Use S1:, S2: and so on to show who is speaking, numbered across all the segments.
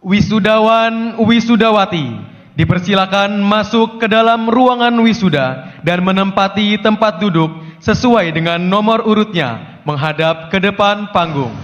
S1: Wisudawan Wisudawati dipersilakan masuk ke dalam ruangan wisuda dan menempati tempat duduk sesuai dengan nomor urutnya menghadap ke depan panggung.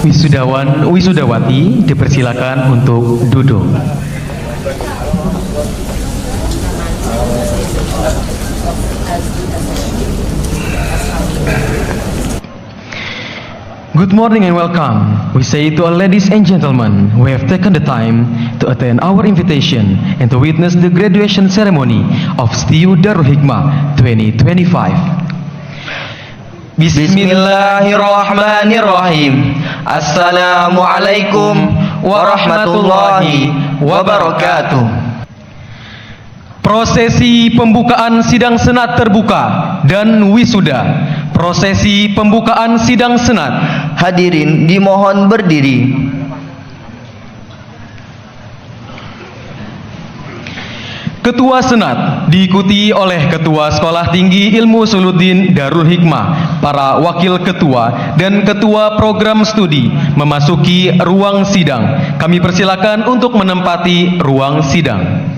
S1: Wisudawan wisudawati dipersilakan untuk duduk. Good morning and welcome. We say to all ladies and gentlemen who have taken the time to attend our invitation and to witness the graduation ceremony of STIU Darul Hikmah 2025.
S2: Bismillahirrahmanirrahim. Assalamualaikum warahmatullahi wabarakatuh.
S1: Prosesi pembukaan sidang senat terbuka dan wisuda. Prosesi pembukaan sidang senat.
S2: Hadirin dimohon berdiri.
S1: Ketua Senat diikuti oleh Ketua Sekolah Tinggi Ilmu Usuluddin Darul Hikmah, para wakil ketua dan ketua program studi memasuki ruang sidang. Kami persilakan untuk menempati ruang sidang.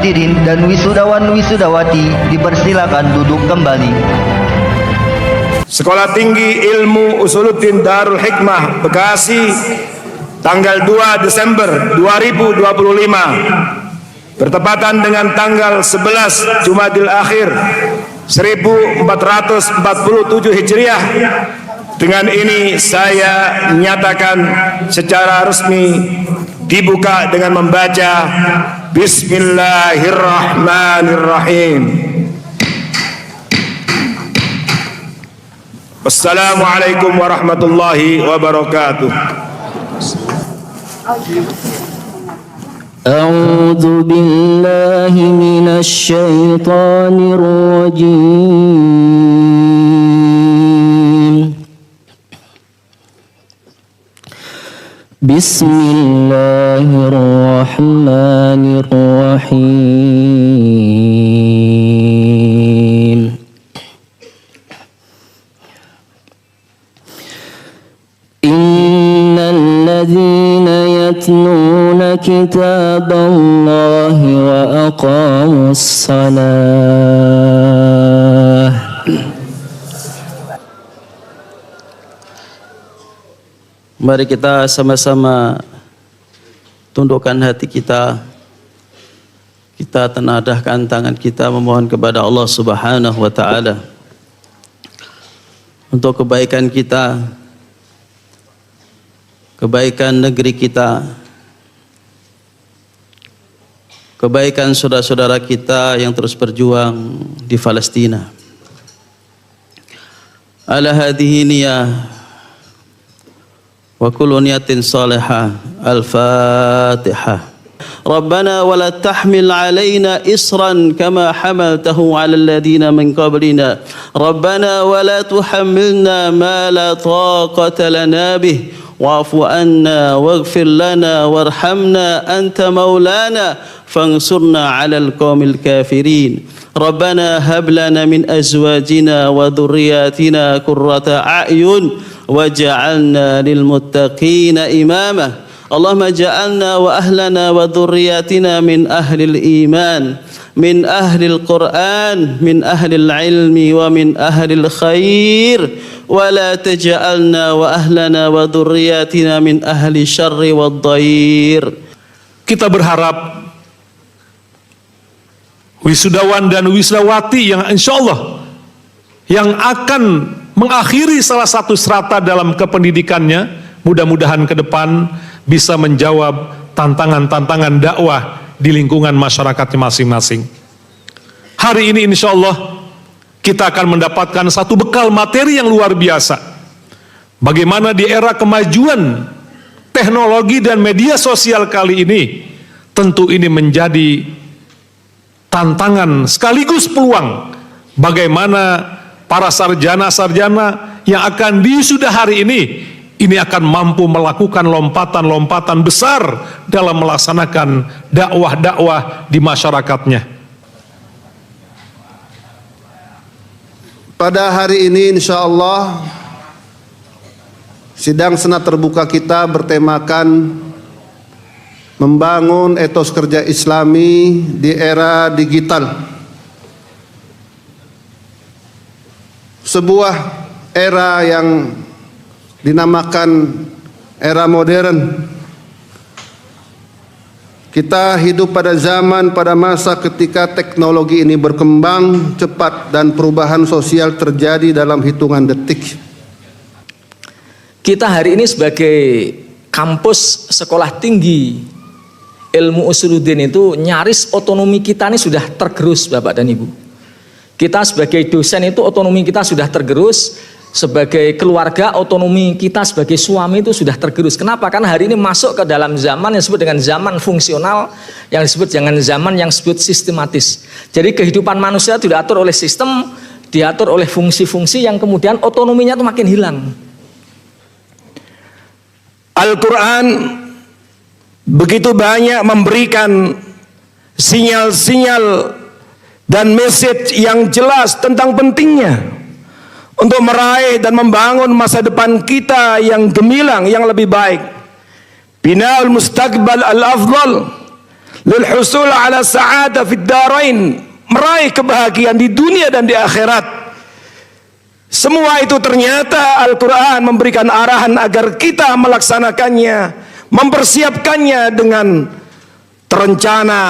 S2: Hadirin dan wisudawan wisudawati dipersilakan duduk kembali.
S3: Sekolah Tinggi Ilmu Usuluddin Darul Hikmah Bekasi, tanggal 2 Desember 2025 bertepatan dengan tanggal 11 Jumadil Akhir 1447 Hijriah. Dengan ini saya nyatakan secara resmi dibuka dengan membaca Bismillahirrahmanirrahim. Wassalamualaikum warahmatullahi wabarakatuh.
S4: A'udzu billahi minasy syaithanir rajim. Bismillahirrahmanirrahim. الذين يتلون كتاب الله وأقاموا الصلاة.
S5: Mari kita sama-sama tundukkan hati kita. Kita tenadahkan tangan kita memohon kepada Allah Subhanahu wa taala untuk kebaikan kita, kebaikan negeri kita, kebaikan saudara-saudara kita yang terus berjuang di Palestina. Ala hadhihi niyah wa kullu niyatin salihah. Al-Fatihah. ربنا ولا تحمل علينا إصرا كما حملته على الذين من قبلنا ربنا ولا تحملنا ما لا طاقة لنا به واعف عنا واغفر لنا وارحمنا أنت مولانا فانصرنا على القوم الكافرين ربنا هب لنا من أزواجنا وذرياتنا قرة أعين واجعلنا للمتقين إماما اللهم اجعلنا وأهلنا وذرياتنا من أهل الإيمان من أهل القرآن من أهل العلم ومن أهل الخير ولا تجعلنا وأهلنا وذرياتنا من أهل الشر والضير.
S6: Kita berharap wisudawan dan wisudawati yang insya Allah yang akan mengakhiri salah satu strata dalam kependidikannya, mudah-mudahan ke depan bisa menjawab tantangan-tantangan dakwah di lingkungan masyarakatnya masing-masing. Hari ini insya Allah kita akan mendapatkan satu bekal materi yang luar biasa. Bagaimana di era kemajuan teknologi dan media sosial kali ini, tentu ini menjadi tantangan sekaligus peluang bagaimana para sarjana-sarjana yang akan wisuda hari ini akan mampu melakukan lompatan-lompatan besar dalam melaksanakan dakwah-dakwah di masyarakatnya.
S7: Pada hari ini insya Allah sidang senat terbuka kita bertemakan membangun etos kerja Islami di era digital. Sebuah era yang dinamakan era modern. Kita hidup pada zaman, pada masa ketika teknologi ini berkembang cepat dan perubahan sosial terjadi dalam hitungan detik.
S8: Kita hari ini sebagai kampus sekolah tinggi ilmu usuluddin itu nyaris otonomi kita ini sudah tergerus Bapak dan Ibu. Kita sebagai dosen itu otonomi kita sudah tergerus. Sebagai keluarga, otonomi kita sebagai suami itu sudah tergerus. Kenapa? Karena hari ini masuk ke dalam zaman yang disebut dengan zaman fungsional, yang disebut dengan zaman yang disebut sistematis. Jadi kehidupan manusia tidak diatur oleh sistem, diatur oleh fungsi-fungsi yang kemudian otonominya itu makin hilang.
S3: Al-Quran begitu banyak memberikan sinyal-sinyal dan message yang jelas tentang pentingnya untuk meraih dan membangun masa depan kita yang gemilang, yang lebih baik. Binaul mustaqbal al-afdal lil husul ala sa'adah fid darain, meraih kebahagiaan di dunia dan di akhirat. Semua itu ternyata Al-Quran memberikan arahan agar kita melaksanakannya, mempersiapkannya dengan terencana,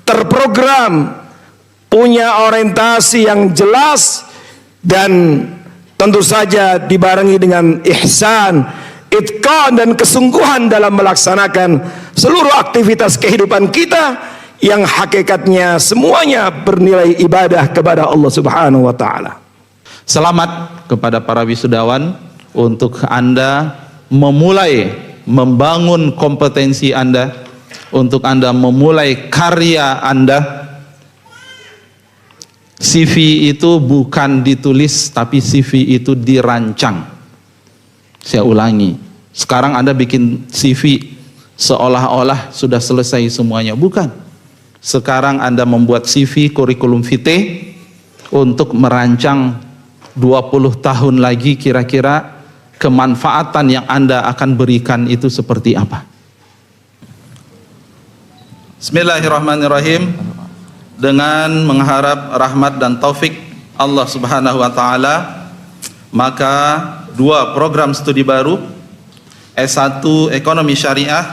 S3: terprogram, punya orientasi yang jelas, dan tentu saja dibarengi dengan ihsan, itqan dan kesungguhan dalam melaksanakan seluruh aktivitas kehidupan kita yang hakikatnya semuanya bernilai ibadah kepada Allah Subhanahu wa taala.
S9: Selamat kepada para wisudawan untuk Anda memulai membangun kompetensi Anda, untuk Anda memulai karya Anda. CV itu bukan ditulis, tapi CV itu dirancang. Saya ulangi, sekarang Anda bikin CV seolah-olah sudah selesai semuanya. Bukan. Sekarang Anda membuat CV kurikulum vitae untuk merancang 20 tahun lagi kira-kira kemanfaatan yang Anda akan berikan itu seperti apa?
S5: Bismillahirrahmanirrahim. Dengan mengharap rahmat dan taufik Allah Subhanahu wa taala, maka dua program studi baru, S1 Ekonomi Syariah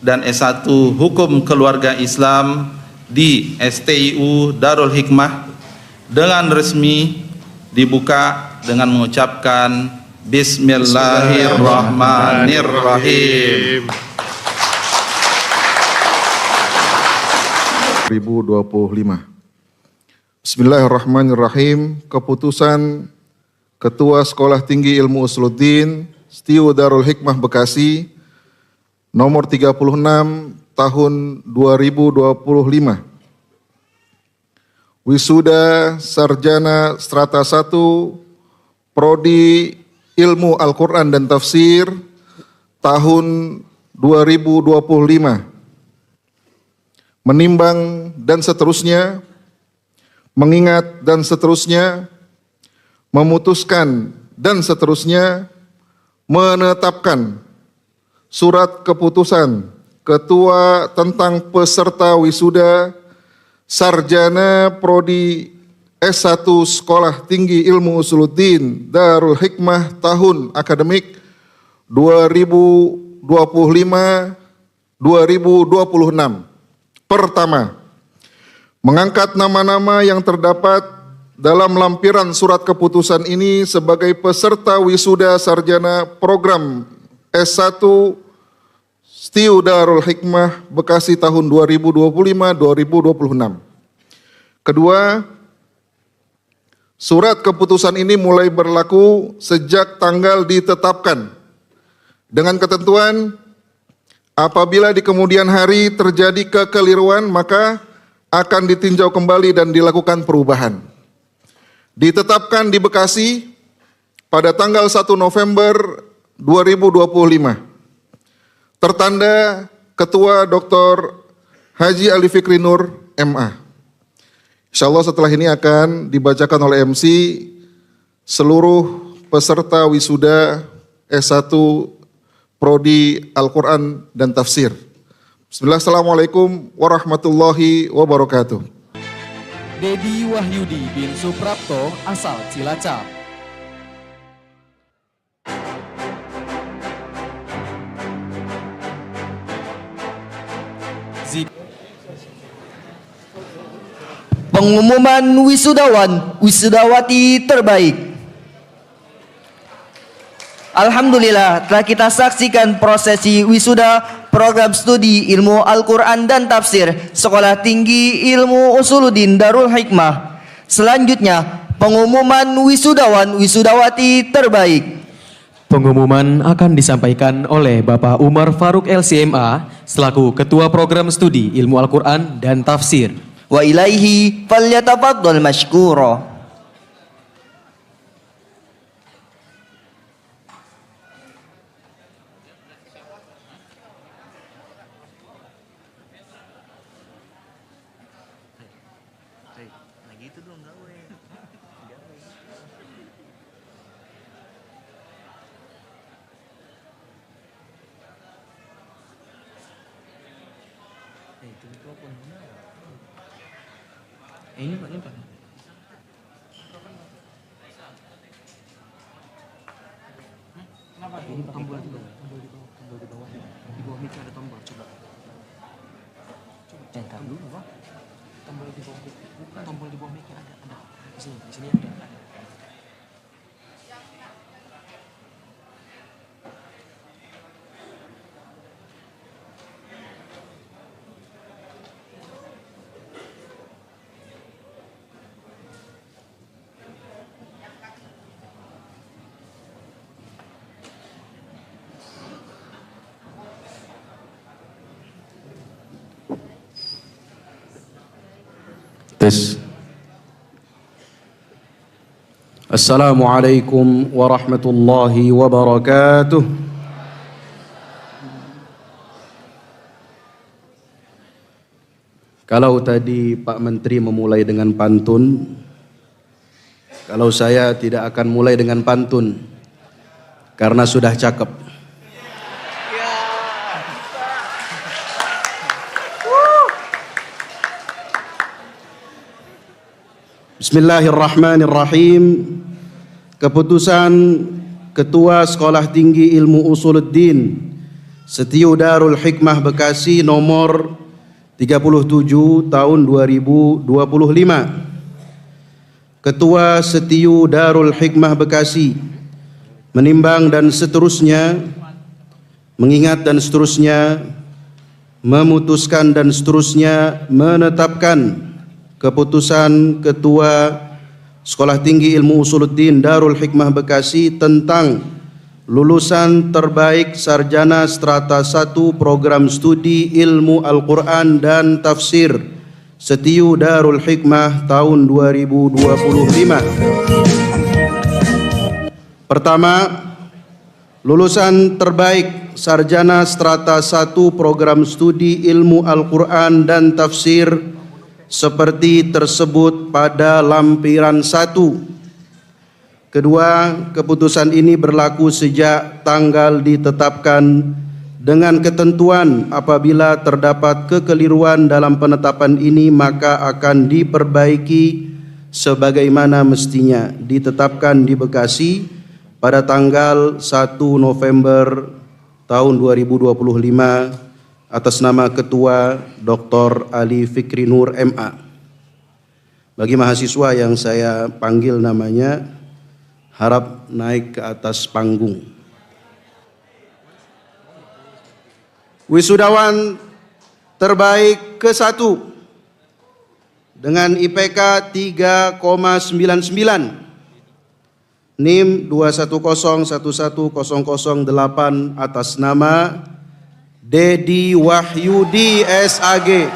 S5: dan S1 Hukum Keluarga Islam di STIU Darul Hikmah dengan resmi dibuka dengan mengucapkan Bismillahirrahmanirrahim.
S7: 2025. Bismillahirrahmanirrahim. Keputusan Ketua Sekolah Tinggi Ilmu Usuluddin STIU Darul Hikmah Bekasi nomor 36 tahun 2025. Wisuda Sarjana Strata 1 Prodi Ilmu Al-Quran dan Tafsir tahun 2025. Menimbang dan seterusnya, mengingat dan seterusnya, memutuskan dan seterusnya, menetapkan surat keputusan Ketua tentang peserta wisuda Sarjana Prodi S1 Sekolah Tinggi Ilmu Usuluddin Darul Hikmah tahun akademik 2025-2026. Pertama, mengangkat nama-nama yang terdapat dalam lampiran surat keputusan ini sebagai peserta wisuda sarjana program S1 STIU Darul Hikmah Bekasi tahun 2025-2026. Kedua, surat keputusan ini mulai berlaku sejak tanggal ditetapkan dengan ketentuan apabila di kemudian hari terjadi kekeliruan, maka akan ditinjau kembali dan dilakukan perubahan. Ditetapkan di Bekasi pada tanggal 1 November 2025. Tertanda Ketua Dr. Haji Ali Fikri Nur, MA. Insyaallah setelah ini akan dibacakan oleh MC seluruh peserta wisuda S1 Prodi Al-Quran dan Tafsir. Bismillah, assalamualaikum warahmatullahi wabarakatuh.
S1: Dedi Wahyudi bin Suprapto asal Cilacap.
S2: Pengumuman wisudawan, wisudawati terbaik. Alhamdulillah telah kita saksikan prosesi wisuda program studi ilmu Al-Quran dan Tafsir Sekolah Tinggi Ilmu Usuluddin Darul Hikmah. Selanjutnya pengumuman wisudawan, wisudawati terbaik.
S1: Pengumuman akan disampaikan oleh Bapak Umar Faruk LCMA selaku Ketua Program Studi Ilmu Al-Quran dan Tafsir.
S2: Wa ilaihi falyatafaddal mashkura.
S10: Tes. Assalamualaikum warahmatullahi wabarakatuh. Kalau tadi Pak Menteri memulai dengan pantun, kalau saya tidak akan mulai dengan pantun. karena sudah cakep. Bismillahirrahmanirrahim. Keputusan Ketua Sekolah Tinggi Ilmu Usuluddin Setiu Darul Hikmah Bekasi nomor 37 tahun 2025. Ketua Setiu Darul Hikmah Bekasi menimbang dan seterusnya, mengingat dan seterusnya, memutuskan dan seterusnya, menetapkan keputusan Ketua Sekolah Tinggi Ilmu Usuluddin Darul Hikmah Bekasi tentang lulusan terbaik sarjana strata 1 program studi ilmu Al-Quran dan tafsir Setiu Darul Hikmah tahun 2025. Pertama, lulusan terbaik sarjana strata 1 program studi ilmu Al-Quran dan tafsir seperti tersebut pada lampiran 1. Kedua, keputusan ini berlaku sejak tanggal ditetapkan dengan ketentuan apabila terdapat kekeliruan dalam penetapan ini maka akan diperbaiki sebagaimana mestinya. Ditetapkan di Bekasi pada tanggal 1 November tahun 2025 atas nama Ketua Dr. Ali Fikri Nur MA. Bagi mahasiswa yang saya panggil namanya, harap naik ke atas panggung. Wisudawan terbaik ke-1 dengan IPK 3,99, NIM 210110008 atas nama Dedi Wahyudi SAG.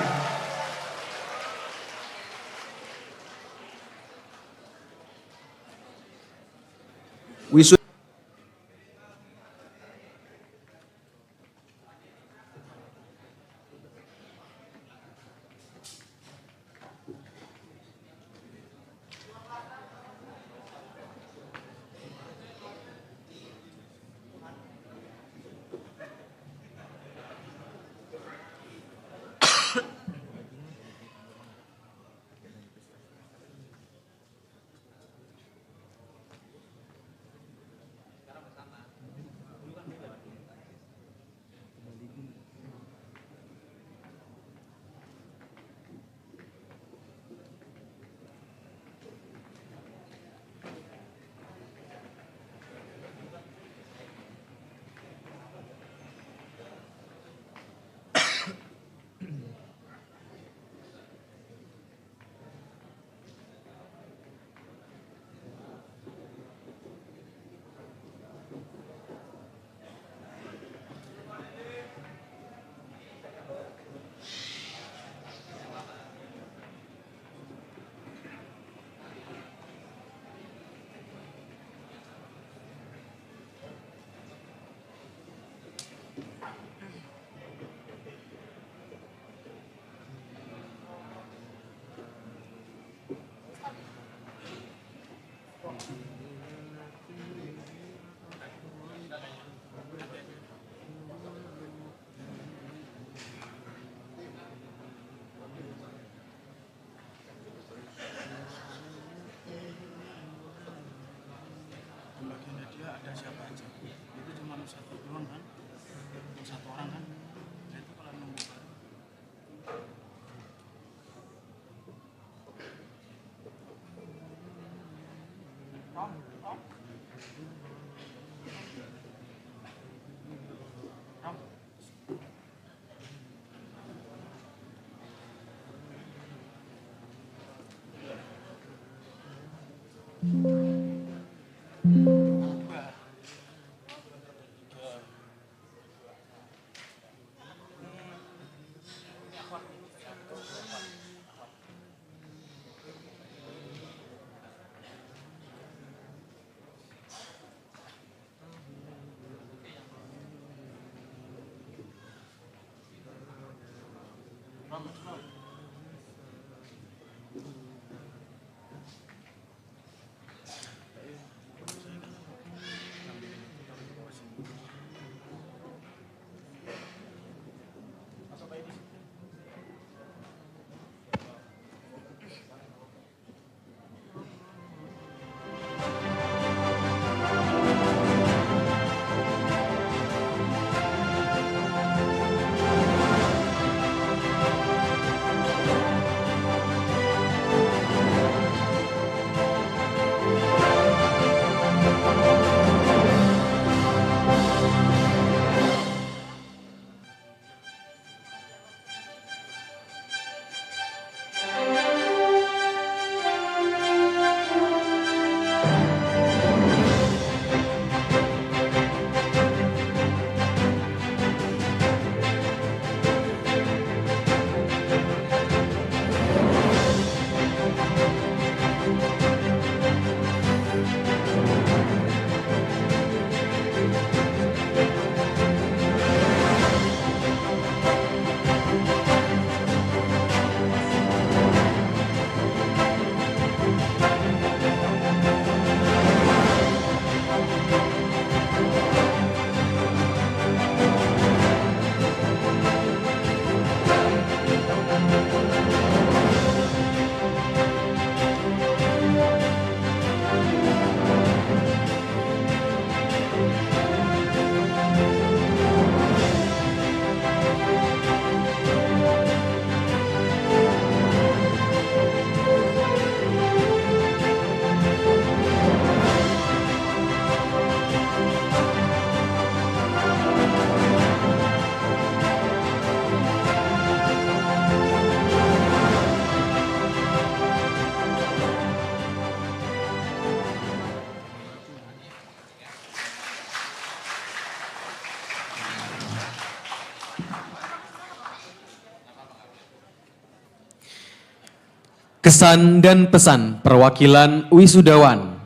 S1: Kesan dan pesan perwakilan wisudawan.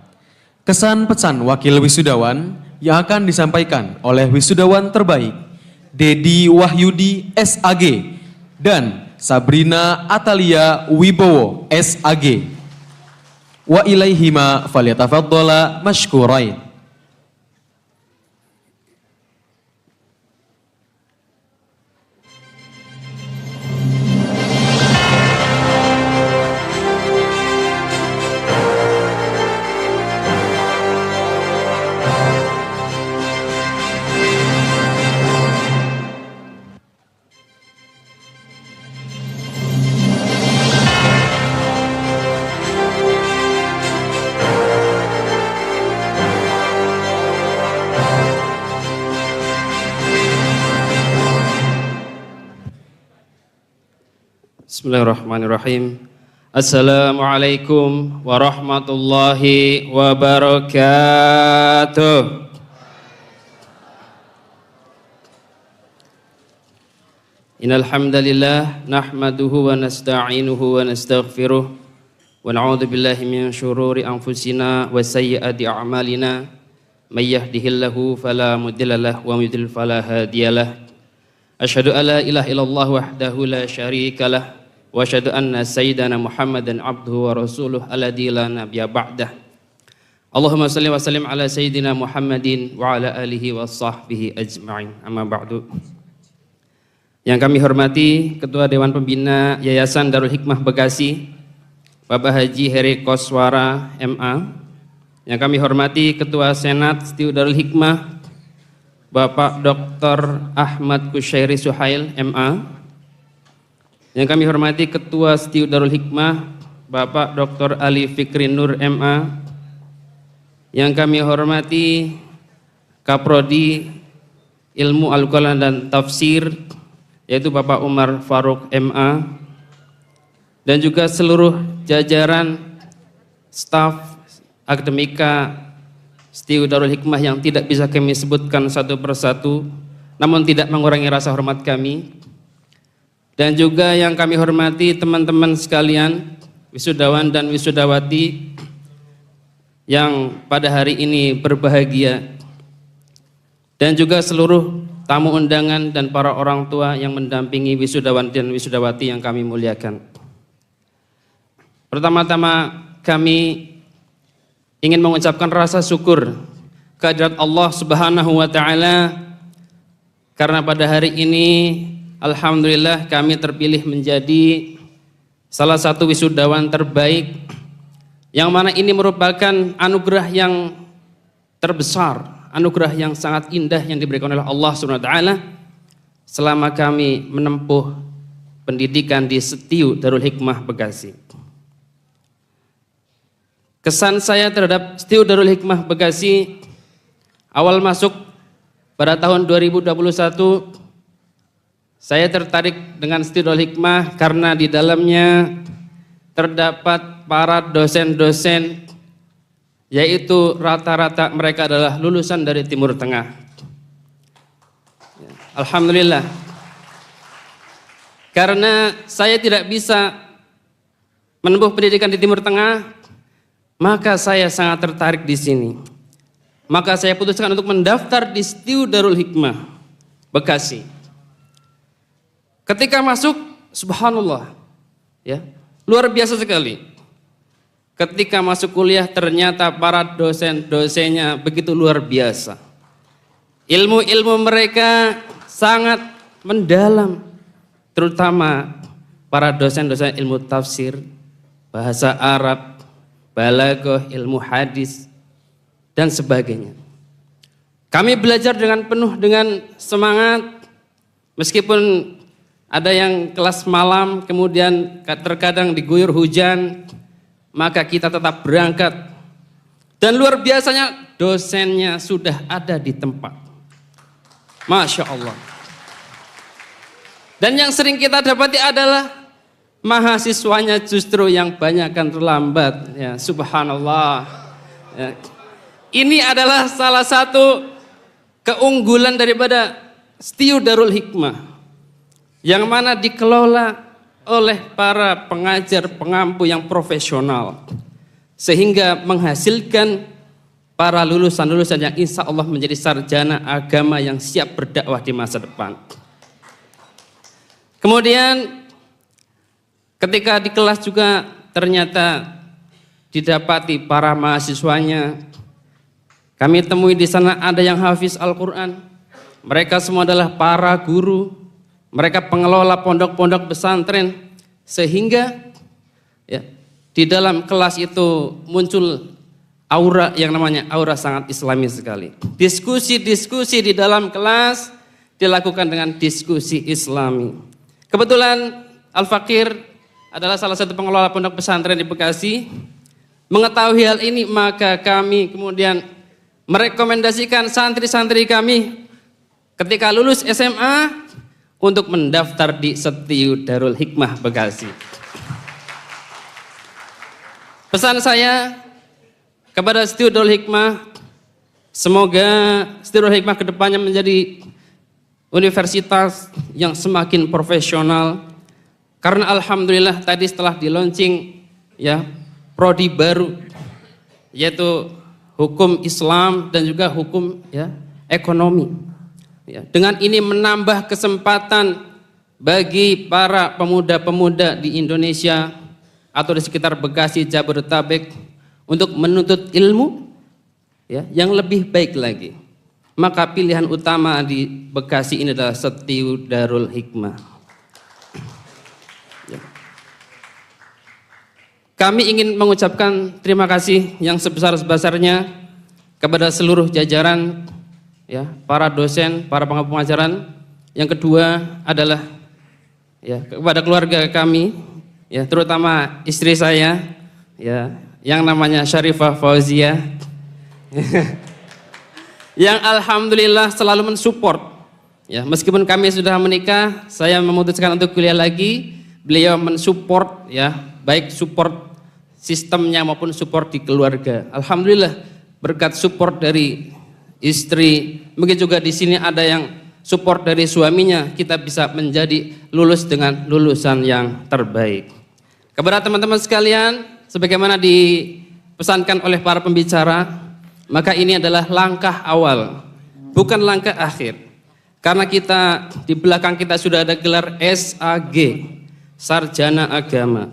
S1: Kesan pesan wakil wisudawan yang akan disampaikan oleh wisudawan terbaik Dedi Wahyudi SAG dan Sabrina Atalia Wibowo SAG. Wa ilaihima falyatafaddala mashkurain.
S11: Bismillahirrahmanirrahim. Assalamualaikum warahmatullahi wabarakatuh. Innal hamdalillah nahmaduhu wa nasta'inuhu wa nastaghfiruh wa na'udzu billahi min syururi anfusina wa sayyiati a'malina. May yahdihillahu fala mudhillalah wa may yudhlil fala hadiyalah. Asyhadu an la ilaha illallah wahdahu la syarikalah wa asyhadu anna sayyidana Muhammadan abduhu wa rasuluh alladzi la nabiyya ba'dah. Allahumma shalli wa sallim ala sayyidina Muhammadin wa ala alihi wa sahbihi ajma'in. Amma ba'du. Yang kami hormati Ketua Dewan Pembina Yayasan Darul Hikmah Bekasi, Bapak Haji Heri Koswara MA. Yang kami hormati Ketua Senat STIU Darul Hikmah, Bapak Dr. Ahmad Kusyairi Suhail MA. Yang kami hormati Ketua STIU Darul Hikmah, Bapak Dr. Ali Fikri Nur MA. Yang kami hormati Kaprodi Ilmu Al-Quran dan Tafsir, yaitu Bapak Umar Faruk MA. Dan juga seluruh jajaran staf akademika STIU Darul Hikmah yang tidak bisa kami sebutkan satu persatu, namun tidak mengurangi rasa hormat kami. Dan juga yang kami hormati teman-teman sekalian, wisudawan dan wisudawati yang pada hari ini berbahagia, dan juga seluruh tamu undangan dan para orang tua yang mendampingi wisudawan dan wisudawati yang kami muliakan. Pertama-tama kami ingin mengucapkan rasa syukur kehadirat Allah Subhanahu wa taala karena pada hari ini alhamdulillah kami terpilih menjadi salah satu wisudawan terbaik, yang mana ini merupakan anugerah yang terbesar, anugerah yang sangat indah yang diberikan oleh Allah Subhanahu wa taala selama kami menempuh pendidikan di STIU Darul Hikmah Bekasi. Kesan saya terhadap STIU Darul Hikmah Bekasi awal masuk pada tahun 2021, saya tertarik dengan STIU Darul Hikmah karena di dalamnya terdapat para dosen-dosen, yaitu rata-rata mereka adalah lulusan dari Timur Tengah. Alhamdulillah. Karena saya tidak bisa menempuh pendidikan di Timur Tengah, maka saya sangat tertarik di sini. Maka saya putuskan untuk mendaftar di STIU Darul Hikmah Bekasi. Ketika masuk, subhanallah, ya, luar biasa sekali. Ketika masuk kuliah ternyata para dosen-dosennya begitu luar biasa. Ilmu-ilmu mereka sangat mendalam, terutama para dosen-dosen ilmu tafsir, bahasa Arab, balaghah, ilmu hadis, dan sebagainya. Kami belajar dengan penuh dengan semangat, meskipun ada yang kelas malam, kemudian terkadang diguyur hujan, maka kita tetap berangkat. Dan luar biasanya dosennya sudah ada di tempat. Masya Allah. Dan yang sering kita dapati adalah mahasiswanya justru yang banyakkan terlambat. Ya, subhanallah. Ya. Ini adalah salah satu keunggulan daripada STIU Darul Hikmah, yang mana dikelola oleh para pengajar pengampu yang profesional, sehingga menghasilkan para lulusan-lulusan yang insya Allah menjadi sarjana agama yang siap berdakwah di masa depan. Kemudian ketika di kelas juga ternyata didapati para mahasiswanya, kami temui di sana ada yang hafiz Al-Quran. Mereka semua adalah para guru, mereka pengelola pondok-pondok pesantren, sehingga ya, di dalam kelas itu muncul aura yang namanya aura sangat islami sekali. Diskusi-diskusi di dalam kelas dilakukan dengan diskusi islami. Kebetulan Al-Fakir adalah salah satu pengelola pondok pesantren di Bekasi. Mengetahui hal ini, maka kami kemudian merekomendasikan santri-santri kami ketika lulus SMA untuk mendaftar di Setiu Darul Hikmah Bekasi. Pesan saya kepada Setiu Darul Hikmah, semoga Setiu Darul Hikmah kedepannya menjadi universitas yang semakin profesional, karena alhamdulillah tadi setelah di launching ya prodi baru yaitu hukum Islam dan juga hukum ya ekonomi. Ya, dengan ini menambah kesempatan bagi para pemuda-pemuda di Indonesia atau di sekitar Bekasi, Jabodetabek untuk menuntut ilmu ya yang lebih baik lagi. Maka pilihan utama di Bekasi ini adalah Setiu Darul Hikmah. Ya. Kami ingin mengucapkan terima kasih yang sebesar-besarnya kepada seluruh jajaran ya, para dosen, para pengampu pengajaran. Yang kedua adalah ya kepada keluarga kami ya, terutama istri saya ya yang namanya Syarifah Fauzia. Yang alhamdulillah selalu mensupport ya, meskipun kami sudah menikah, saya memutuskan untuk kuliah lagi, beliau mensupport ya, baik support sistemnya maupun support di keluarga. Alhamdulillah berkat support dari istri, mungkin juga di sini ada yang support dari suaminya, kita bisa menjadi lulus dengan lulusan yang terbaik. Kepada teman-teman sekalian, sebagaimana dipesankan oleh para pembicara, maka ini adalah langkah awal, bukan langkah akhir. Karena kita di belakang kita sudah ada gelar SAG, Sarjana Agama.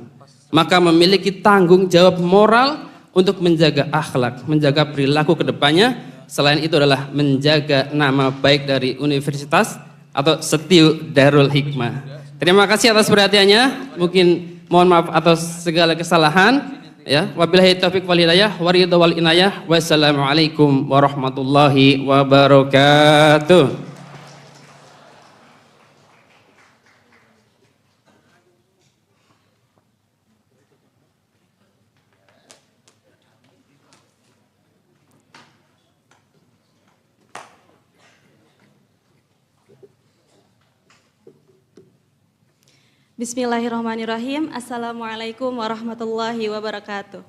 S11: Maka memiliki tanggung jawab moral untuk menjaga akhlak, menjaga perilaku kedepannya. Selain itu adalah menjaga nama baik dari universitas atau Setiu Darul Hikmah. Terima kasih atas perhatiannya. Mungkin mohon maaf atas segala kesalahan. Ya, wabillahi taufiq wal hidayah, waridha wal inayah. Wassalamualaikum warahmatullahi wabarakatuh.
S12: Bismillahirrahmanirrahim. Assalamualaikum warahmatullahi wabarakatuh.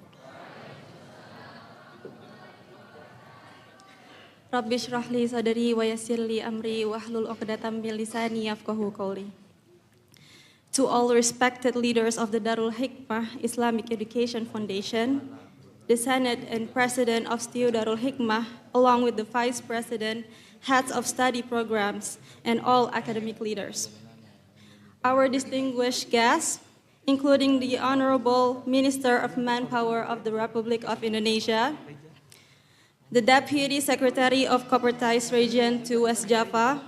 S12: Rabbi shrah li sadri wa yassir li amri wahlul 'uqdatam min lisani yafqahu qawli. To all respected leaders of the Darul Hikmah Islamic Education Foundation, the Senate and President of Setiu Darul Hikmah, along with the Vice President, heads of study programs, and all academic leaders. Our distinguished guests, including the Honorable Minister of Manpower of the Republic of Indonesia, the Deputy Secretary of Corporatized Region to West Java,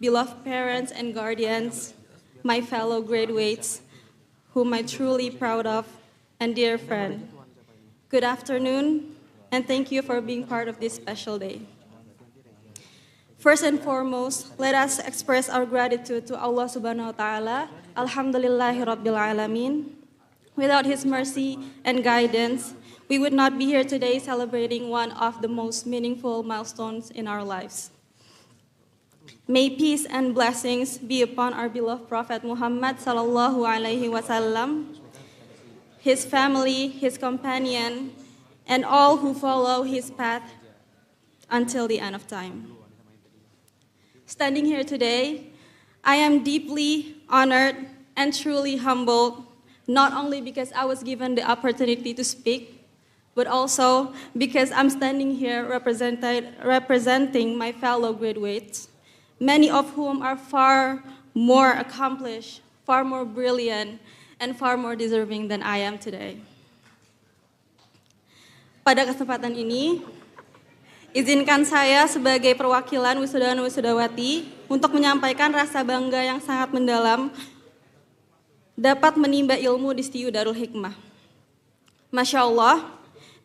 S12: beloved parents and guardians, my fellow graduates, whom I'm truly proud of, and dear friend. Good afternoon, and thank you for being part of this special day. First and foremost, let us express our gratitude to Allah Subhanahu wa Ta'ala. Alhamdulillahi Rabbil Alamin. Without His mercy and guidance, we would not be here today celebrating one of the most meaningful milestones in our lives. May peace and blessings be upon our beloved Prophet Muhammad sallallahu alaihi wasallam, his family, his companion, and all who follow his path until the end of time. Standing here today, I am deeply honored and truly humbled, not only because I was given the opportunity to speak, but also because I'm standing here representing my fellow graduates, many of whom are far more accomplished, far more brilliant, and far more deserving than I am today. Pada kesempatan ini, izinkan saya sebagai perwakilan wisudawan-wisudawati untuk menyampaikan rasa bangga yang sangat mendalam dapat menimba ilmu di STIU Darul Hikmah. Masya Allah,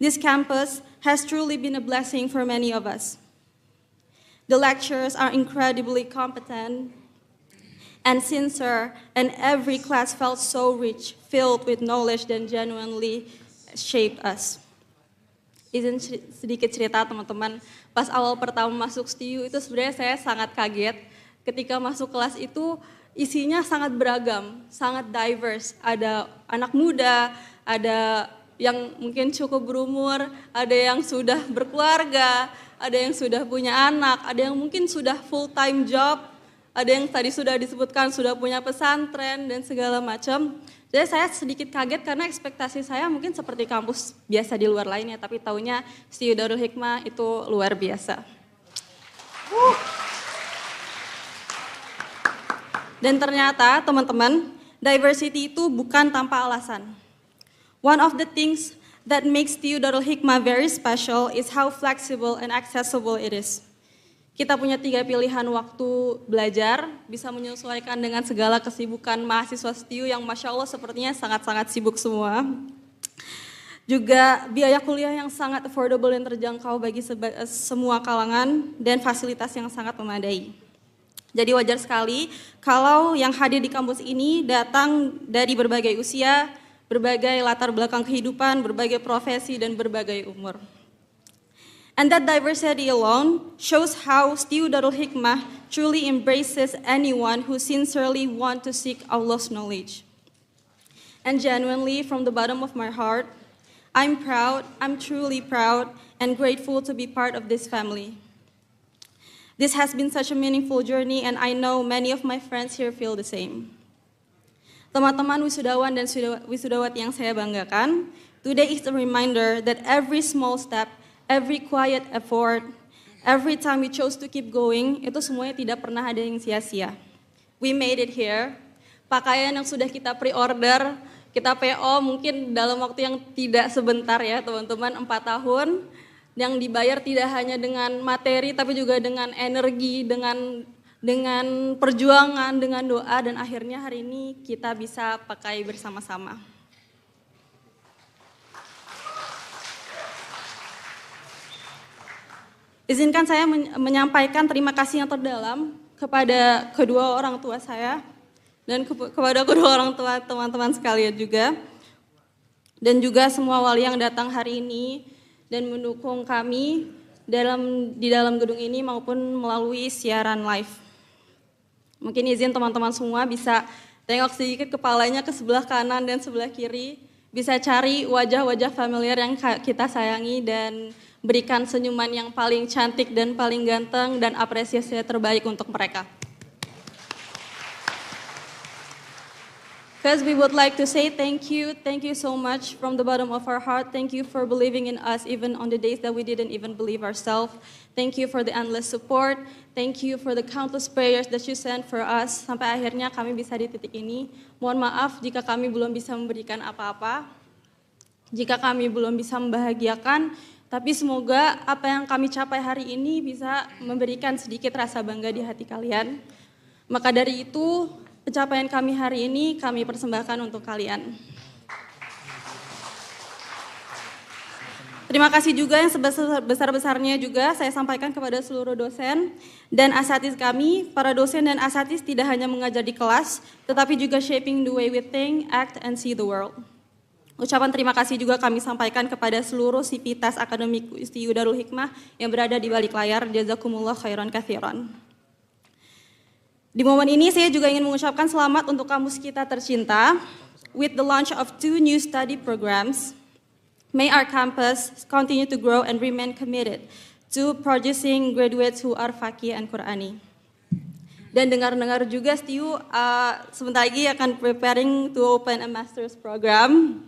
S12: this campus has truly been a blessing for many of us. The lecturers are incredibly competent and sincere, and every class felt so rich, filled with knowledge that genuinely shaped us. Izin sedikit cerita teman-teman, pas awal pertama masuk STIU itu sebenarnya saya sangat kaget ketika masuk kelas itu isinya sangat beragam, sangat diverse. Ada anak muda, ada yang mungkin cukup berumur, ada yang sudah berkeluarga, ada yang sudah punya anak, ada yang mungkin sudah full time job, ada yang tadi sudah disebutkan sudah punya pesantren dan segala macam. Jadi saya sedikit kaget karena ekspektasi saya mungkin seperti kampus biasa di luar lainnya, tapi taunya STIU Darul Hikmah itu luar biasa. Dan ternyata teman-teman, diversity itu bukan tanpa alasan. One of the things that makes STIU Darul Hikmah very special is how flexible and accessible it is. Kita punya 3 pilihan waktu belajar, bisa menyesuaikan dengan segala kesibukan mahasiswa STIU yang Masya Allah sepertinya sangat-sangat sibuk semua. Juga biaya kuliah yang sangat affordable dan terjangkau bagi semua kalangan dan fasilitas yang sangat memadai. Jadi wajar sekali kalau yang hadir di kampus ini datang dari berbagai usia, berbagai latar belakang kehidupan, berbagai profesi, dan berbagai umur. And that diversity alone shows how STIU Darul Hikmah truly embraces anyone who sincerely want to seek Allah's knowledge. And genuinely, from the bottom of my heart, I'm truly proud and grateful to be part of this family. This has been such a meaningful journey, and I know many of my friends here feel the same. Teman-teman wisudawan dan wisudawati yang saya banggakan, today is a reminder that every small step, every quiet effort, every time we chose to keep going, itu semuanya tidak pernah ada yang sia-sia. We made it here. Pakaian yang sudah kita pre-order, kita PO mungkin dalam waktu yang tidak sebentar ya teman-teman, 4 tahun. Yang dibayar tidak hanya dengan materi tapi juga dengan energi, dengan perjuangan, dengan doa, dan akhirnya hari ini kita bisa pakai bersama-sama. Izinkan saya menyampaikan terima kasih yang terdalam kepada kedua orang tua saya dan kepada kedua orang tua teman-teman sekalian juga, dan juga semua wali yang datang hari ini dan mendukung kami di dalam gedung ini maupun melalui siaran live. Mungkin izin teman-teman semua bisa tengok sedikit kepalanya ke sebelah kanan dan sebelah kiri, bisa cari wajah-wajah familiar yang kita sayangi dan berikan senyuman yang paling cantik dan paling ganteng dan apresiasi terbaik untuk mereka. Because we would like to say thank you so much from the bottom of our heart. Thank you for believing in us even on the days that we didn't even believe ourselves. Thank you for the endless support. Thank you for the countless prayers that you sent for us. Sampai akhirnya kami bisa di titik ini. Mohon maaf jika kami belum bisa memberikan apa-apa, jika kami belum bisa membahagiakan, tapi semoga apa yang kami capai hari ini bisa memberikan sedikit rasa bangga di hati kalian. Maka dari itu, pencapaian kami hari ini kami persembahkan untuk kalian. Terima kasih juga yang sebesar-besarnya juga saya sampaikan kepada seluruh dosen dan asatidz kami. Para dosen dan asatidz tidak hanya mengajar di kelas, tetapi juga shaping the way we think, act, and see the world. Ucapan terima kasih juga kami sampaikan kepada seluruh sivitas akademik STIU Darul Hikmah yang berada di balik layar. Jazakumullah khairan katsiran. Di momen ini saya juga ingin mengucapkan selamat untuk kampus kita tercinta. With the launch of 2 new study programs, may our campus continue to grow and remain committed to producing graduates who are faqih and Qurani. Dan dengar-dengar juga STU sebentar lagi akan preparing to open a master's program.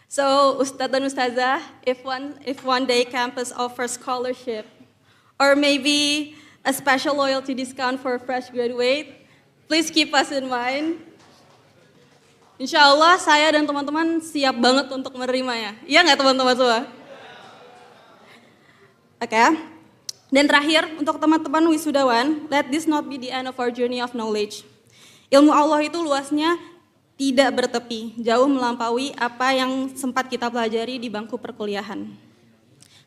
S12: So Ustadz dan Ustazah, if one day campus offers scholarship or maybe a special loyalty discount for fresh graduate, please keep us in mind. Insya Allah saya dan teman-teman siap banget untuk menerimanya. Iya nggak teman-teman semua? Oke. Dan terakhir, untuk teman-teman wisudawan, let this not be the end of our journey of knowledge. Ilmu Allah itu luasnya tidak bertepi, jauh melampaui apa yang sempat kita pelajari di bangku perkuliahan.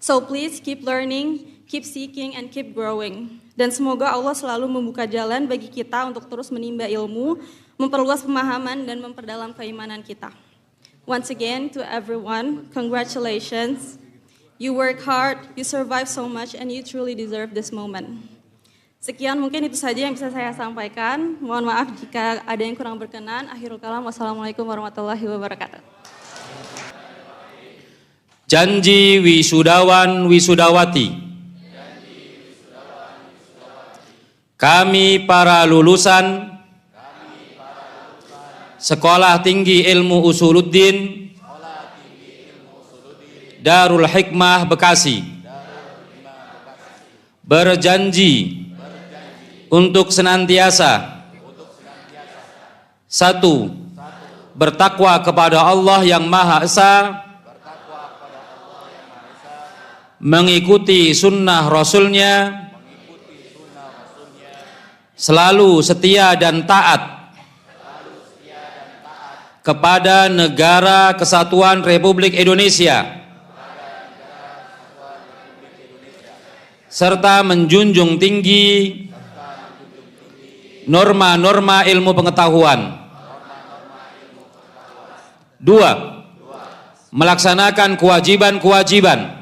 S12: So please keep learning, keep seeking, and keep growing. Dan semoga Allah selalu membuka jalan bagi kita untuk terus menimba ilmu, memperluas pemahaman, dan memperdalam keimanan kita. Once again, to everyone, congratulations. You work hard, you survive so much, and you truly deserve this moment. Sekian mungkin itu saja yang bisa saya sampaikan. Mohon maaf jika ada yang kurang berkenan. Akhirul kalam, wassalamualaikum warahmatullahi wabarakatuh.
S11: Janji wisudawan wisudawati. Kami para lulusan Sekolah Tinggi Ilmu Usuluddin Darul Hikmah Bekasi berjanji untuk senantiasa 1. Bertakwa kepada Allah yang Maha Esa, mengikuti sunnah Rasulnya, selalu setia dan taat kepada Negara Kesatuan Republik Indonesia, serta menjunjung tinggi norma-norma ilmu pengetahuan. 2. Melaksanakan kewajiban-kewajiban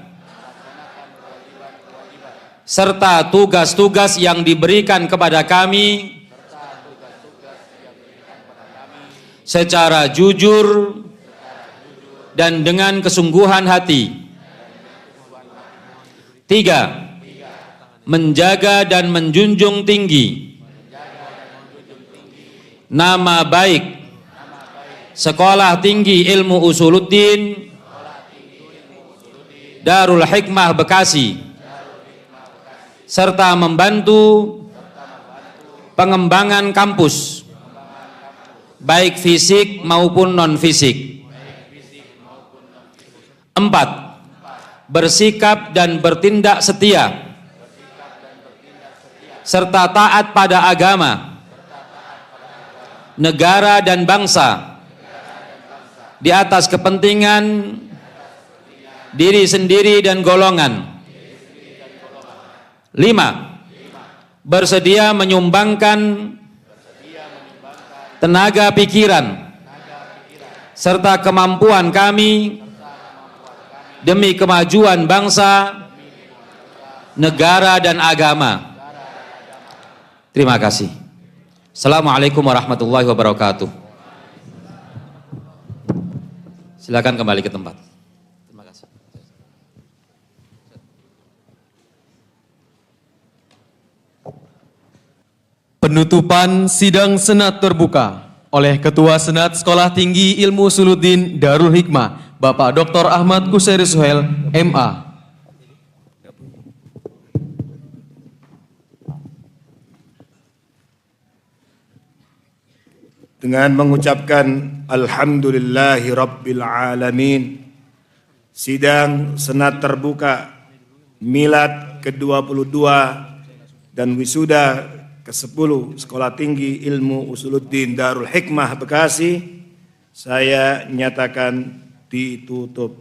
S11: serta tugas-tugas yang diberikan kepada kami secara jujur dan dengan kesungguhan hati. 3. Menjaga dan menjunjung tinggi nama baik Sekolah Tinggi Ilmu Usuluddin Darul Hikmah Bekasi, serta membantu pengembangan kampus baik fisik maupun non-fisik. 4. Bersikap dan bertindak setia serta taat pada agama, negara dan bangsa di atas kepentingan diri sendiri dan golongan. 5. Bersedia menyumbangkan tenaga pikiran serta kemampuan kami demi kemajuan bangsa, negara dan agama. Terima kasih. Assalamualaikum warahmatullahi wabarakatuh. Silakan kembali ke tempat. Terima kasih.
S1: Penutupan sidang Senat terbuka oleh Ketua Senat Sekolah Tinggi Ilmu Usuluddin Darul Hikmah, Bapak Dr. Ahmad Kusairi Suhail, MA.
S3: Dengan mengucapkan Alhamdulillahi Rabbil Alamin, sidang Senat terbuka Milad ke-22 dan wisuda ke-10 Sekolah Tinggi Ilmu Usuluddin Darul Hikmah Bekasi saya nyatakan ditutup.